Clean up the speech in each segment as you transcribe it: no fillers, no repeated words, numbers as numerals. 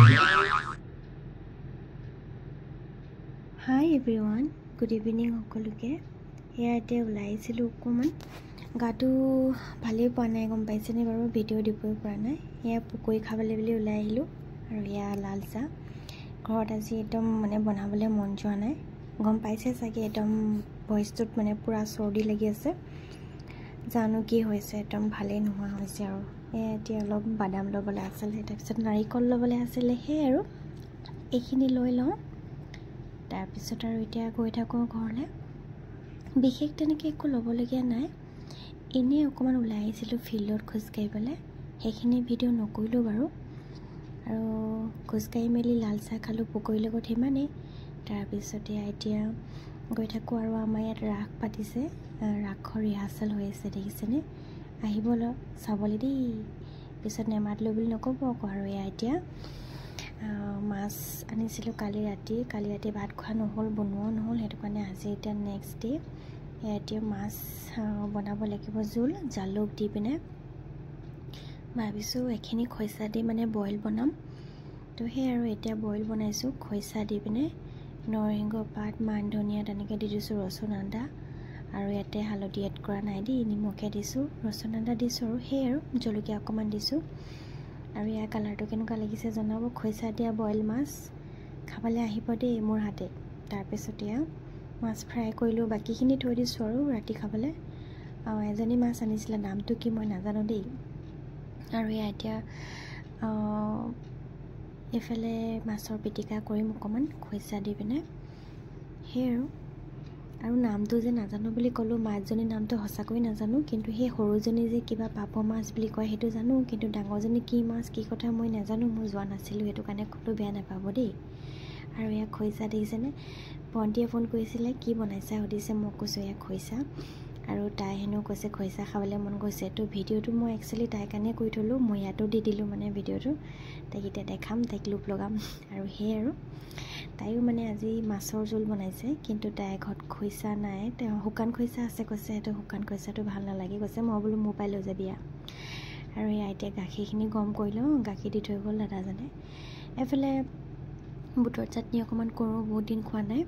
Hi everyone, good evening সকলোকে। ইয়াতে ওলাইছিলো অকমান গাটো ভালেই পোৱা নাই গম পাইছেনে বাৰু ভিডিঅ' দিবই পৰা নাই। এয়া পকৰি খাবলৈ বুলি ওলাই আহিলো আৰু এয়া লাল চাহ ঘৰত আজি একদম মানে বনাবলৈ মন যোৱা নাই গম পাইছে চাগে একদম ভইচটোত মানে পুৰা চৰ্দি লাগি আছে জানো কি হৈছে একদম ভালেই নোহোৱা হৈছে আৰু এতিয়া অলপ বাদাম ল'বলৈ আছিলে তাৰপিছত নাৰিকল ল'বলৈ আছিলে সেই আৰু এইখিনি লৈ লওঁ তাৰপিছত আৰু এতিয়া গৈ থাকোঁ ঘৰলৈ বিশেষ তেনেকৈ একো ল'বলগীয়া নাই এনেই অকণমান ওলাই আহিছিলোঁ ফিল্ডত খোজকাঢ়িবলৈ সেইখিনি ভিডিঅ' নকৰিলোঁ বাৰু আৰু খোজকাঢ়ি মেলি লাল চাহ খালোঁ পকৰিৰ লগত সিমানেই তাৰপিছতে এতিয়া গৈ থাকোঁ আৰু আমাৰ ইয়াত ৰাস পাতিছে ৰাসৰ ৰিহাৰ্চেল হৈ আছে দেখিছেনে আহিবলৈ চাবলৈ দেই পিছত নেমাতিলোঁ বুলি নক'ব আকৌ আৰু এয়া এতিয়া মাছ আনিছিলোঁ কালি ৰাতি ভাত খোৱা নহ'ল বনোৱা নহ'ল সেইটো কাৰণে আজি এতিয়া নেক্সট ডে এতিয়া মাছ বনাব লাগিব জোল জালুক দি পিনে ভাবিছোঁ এইখিনি খৰিচা দি মানে বইল বনাম তো সেই আৰু এতিয়া বইল বনাইছোঁ খৰিচা দি পিনে নৰসিংহ পাত মান ধনিয়া তেনেকৈ দি দিছোঁ ৰচুন আদা আৰু ইয়াতে হালধি এড কৰা নাই দেই নিমখে দিছোঁ ৰচুন আদা দিছোঁ আৰু সেই আৰু জলকীয়া অকণমান দিছোঁ আৰু ইয়াৰ কালাৰটো কেনেকুৱা লাগিছে জনাব খৰিচা দিয়া বইল মাছ খাবলৈ আহিব দেই মোৰ হাতে তাৰপিছত এয়া মাছ ফ্ৰাই কৰিলোঁ বাকীখিনি থৈ দিছোঁ আৰু ৰাতি খাবলৈ এজনী মাছ আনিছিলে নামটো কি মই নাজানো দেই আৰু এয়া এতিয়া এইফালে মাছৰ পিটিকা কৰিম অকণমান খৰিচা দি পিনে সেই আৰু নামটো যে নাজানো বুলি ক'লোঁ মাছজনীৰ নামটো সঁচাকৈ নাজানো কিন্তু সেই সৰুজনী যে কিবা পাপ মাছ বুলি কয় সেইটো জানো কিন্তু ডাঙৰজনী কি মাছ কি কথা মই নাজানো মই যোৱা নাছিলোঁ সেইটো কাৰণে ক'লোঁ বেয়া নাপাব দেই আৰু ইয়াক খৰিচা দেখিছেনে ভণ্টিয়ে ফোন কৰিছিলে কি বনাইছা সুধিছে মই কৈছোঁ ইয়াক খৰিচা আৰু তাই হেনো কৈছে খৰিচা খাবলৈ মন গৈছে তো ভিডিঅ'টো মই একচুৱেলি তাইৰ কাৰণে কৰি থ'লোঁ মই ইয়াতো দি দিলোঁ মানে ভিডিঅ'টো তাইক এতিয়া দেখাম তাইক লুপ লগাম আৰু সেই আৰু তাইও মানে আজি মাছৰ জোল বনাইছে কিন্তু তাইৰ ঘৰত খৰিচা নাই তেওঁ শুকান খৰিচা আছে কৈছে সেইটো শুকান খৰিচাটো ভাল নালাগে কৈছে মই বোলো মোৰ পৰাই লৈ যাবি আৰু এয়া এতিয়া গাখীৰখিনি গৰম কৰি লওঁ গাখীৰ দি থৈ গ'ল দাদাজনে এফালে বুটৰ চাটনি অকণমান কৰোঁ বহুত দিন খোৱা নাই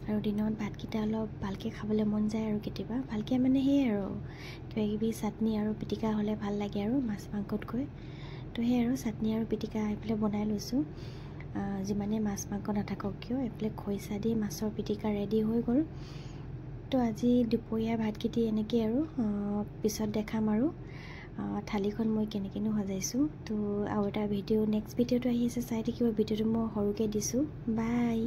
আৰু দিনত ভাতকেইটা অলপ ভালকৈ খাবলৈ মন যায় আৰু কেতিয়াবা ভালকৈ মানে সেয়ে আৰু কিবাকিবি চাটনি আৰু পিটিকা হ'লে ভাল লাগে আৰু মাছ মাংসতকৈ তো সেই আৰু চাটনি আৰু পিটিকা এইফালে বনাই লৈছোঁ যিমানে মাছ মাংস নাথাকক কিয় এইফালে খৰিচা দি মাছৰ পিটিকা ৰেডি হৈ গ'ল তো আজি দুপৰীয়া ভাতকেইটি এনেকৈ আৰু পিছত দেখাম আৰু থালিখন মই কেনেকৈনো সজাইছোঁ তো আৰু এটা ভিডিঅ' নেক্সট ভিডিঅ'টো আহি আছে চাই থাকিব ভিডিঅ'টো মই সৰুকৈ দিছোঁ বাই